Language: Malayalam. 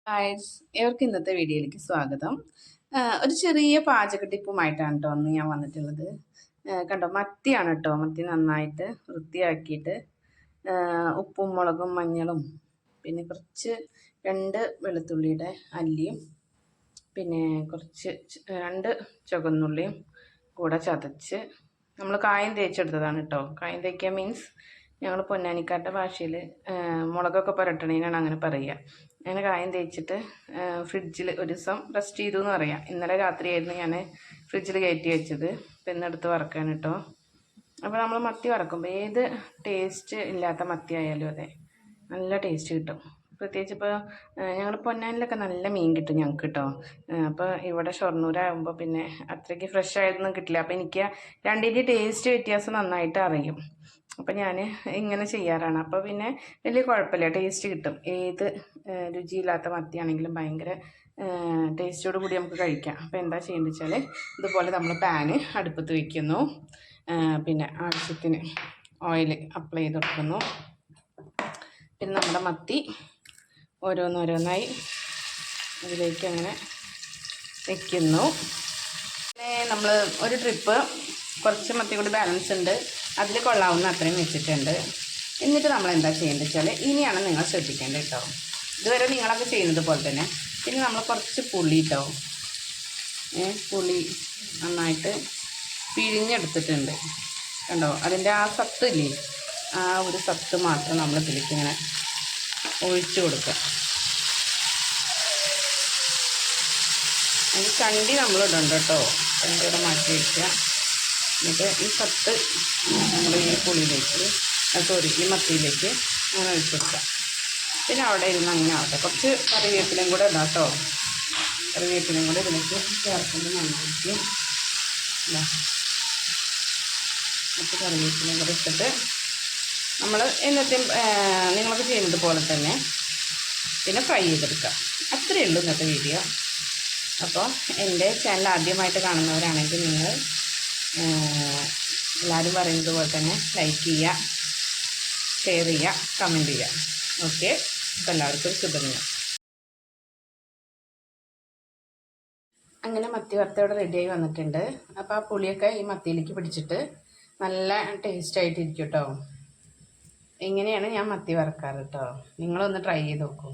ഗൈസ്, ഏവർക്കും ഇന്നത്തെ വീഡിയോയിലേക്ക് സ്വാഗതം. ഒരു ചെറിയ പാചക ടിപ്പുമായിട്ടാണ് കേട്ടോ അന്ന് ഞാൻ വന്നിട്ടുള്ളത്. കണ്ടോ, മത്തിയാണ് കേട്ടോ. മത്തി നന്നായിട്ട് വൃത്തിയാക്കിയിട്ട് ഉപ്പും മുളകും മഞ്ഞളും പിന്നെ കുറച്ച് 2 വെളുത്തുള്ളിയുടെ അല്ലിയും പിന്നെ കുറച്ച് 2 ചുവന്നുള്ളിയും കൂടെ ചതച്ച് നമ്മൾ കായം തേച്ചെടുത്തതാണ് കേട്ടോ. കായം തേക്കുക മീൻസ് ഞങ്ങൾ പൊന്നാനിക്കാരുടെ ഭാഷയിൽ മുളകൊക്കെ പുരട്ടണേനാണ് അങ്ങനെ പറയുക. അങ്ങനെ കായം തേച്ചിട്ട് ഫ്രിഡ്ജിൽ ഒരു ദിവസം റെസ്റ്റ് ചെയ്തു എന്ന് പറയാം. ഇന്നലെ രാത്രിയായിരുന്നു ഞാൻ ഫ്രിഡ്ജിൽ കയറ്റി വെച്ചത്. അപ്പം ഇന്നെടുത്ത് വറക്കാൻ കേട്ടോ. അപ്പോൾ നമ്മൾ മത്തി വറക്കുമ്പോൾ ഏത് ടേസ്റ്റ് ഇല്ലാത്ത മത്തി ആയാലും അതെ നല്ല ടേസ്റ്റ് കിട്ടും. പ്രത്യേകിച്ച് ഇപ്പോൾ ഞങ്ങൾ പൊന്നാനിലൊക്കെ നല്ല മീൻ കിട്ടും ഞങ്ങൾക്ക് കേട്ടോ. അപ്പോൾ ഇവിടെ ഷൊർണൂരാകുമ്പോൾ പിന്നെ അത്രയ്ക്ക് ഫ്രഷ് ആയതൊന്നും കിട്ടില്ല. അപ്പോൾ എനിക്ക് രണ്ടിൻ്റെ ടേസ്റ്റ് വ്യത്യാസം നന്നായിട്ട് അറിയും. അപ്പോൾ ഞാൻ ഇങ്ങനെ ചെയ്യാറാണ്. അപ്പോൾ പിന്നെ വലിയ കുഴപ്പമില്ല, ടേസ്റ്റ് കിട്ടും. ഏത് രുചിയില്ലാത്ത മത്തിയാണെങ്കിലും ഭയങ്കര ടേസ്റ്റോട് കൂടി നമുക്ക് കഴിക്കാം. അപ്പോൾ എന്താ ചെയ്യേണ്ടത് വെച്ചാൽ ഇതുപോലെ നമ്മൾ പാന് അടുപ്പത്ത് വയ്ക്കുന്നു. പിന്നെ ആവശ്യത്തിന് ഓയിൽ അപ്ലൈ ചെയ്ത് കൊടുക്കുന്നു. പിന്നെ നമ്മുടെ മത്തി ഓരോന്നോരോന്നായി അതിലേക്ക് അങ്ങനെ വയ്ക്കുന്നു. പിന്നെ നമ്മൾ ഒരു ട്രിപ്പ് കുറച്ച് മത്തി കൂടി ബാലൻസ് ഉണ്ട്, അതിൽ കൊള്ളാവുന്ന അത്രയും വെച്ചിട്ടുണ്ട്. എന്നിട്ട് നമ്മൾ എന്താ ചെയ്യേണ്ടത് വെച്ചാൽ ഇനിയാണ് നിങ്ങൾ ശ്രദ്ധിക്കേണ്ടത് കേട്ടോ. ഇതുവരെ നിങ്ങളൊക്കെ ചെയ്യുന്നത് പോലെ തന്നെ. പിന്നെ നമ്മൾ കുറച്ച് പുളി കേട്ടോ, പുളി നന്നായിട്ട് പിഴിഞ്ഞെടുത്തിട്ടുണ്ട് കണ്ടോ. അതിൻ്റെ ആ സത്ത് ഇല്ലേ, ആ ഒരു സത്ത് മാത്രം നമ്മൾ ഇതിലേക്ക് ഇങ്ങനെ ഒഴിച്ചു കൊടുക്കുക. അതിന് ചണ്ടി നമ്മൾ ഇടണ്ട കേട്ടോ, ചണ്ടിയുടെ മാറ്റി വയ്ക്കുക. എന്നിട്ട് ഈ സത്ത് നമ്മൾ ഈ പുളിയിലേക്ക് ഈ മത്തിയിലേക്ക് അങ്ങനെ ഒഴിച്ച് കൊടുക്കുക. പിന്നെ അവിടെ ഇരുന്ന് അങ്ങനെ ആവട്ടെ. കുറച്ച് കറിവേപ്പിലയും കൂടെ ഇടാം കേട്ടോ. കറിവേപ്പിലയും കൂടെ ഇതിലേക്ക് ചേർക്കുന്നത് നന്നായിട്ട് കുറച്ച് കറിവേപ്പിലയും കൂടെ ഇട്ടിട്ട് നമ്മൾ എന്നത്തെയും നിങ്ങളൊക്കെ ചെയ്യുന്നത് പോലെ തന്നെ പിന്നെ ഫ്രൈ ചെയ്തെടുക്കുക. അത്രയേ ഉള്ളൂ ഇന്നത്തെ വീഡിയോ. അപ്പോൾ എൻ്റെ ചാനൽ ആദ്യമായിട്ട് കാണുന്നവരാണെങ്കിൽ നിങ്ങൾ എല്ലാവരും പറയുന്നത് പോലെ തന്നെ ലൈക്ക് ചെയ്യുക, ഷെയർ ചെയ്യുക, കമൻറ്റ് ചെയ്യുക. ഓക്കെ, അപ്പോൾ എല്ലാവർക്കും ശുഭദിനം. അങ്ങനെ മത്തി വറുത്തോടെ റെഡിയായി വന്നിട്ടുണ്ട്. അപ്പോൾ ആ പുളിയൊക്കെ ഈ മത്തിയിലേക്ക് പിടിച്ചിട്ട് നല്ല ടേസ്റ്റായിട്ടിരിക്കും കേട്ടോ. ഇങ്ങനെയാണ് ഞാൻ മത്തി വറക്കാറ് കേട്ടോ. നിങ്ങളൊന്ന് ട്രൈ ചെയ്ത് നോക്കൂ.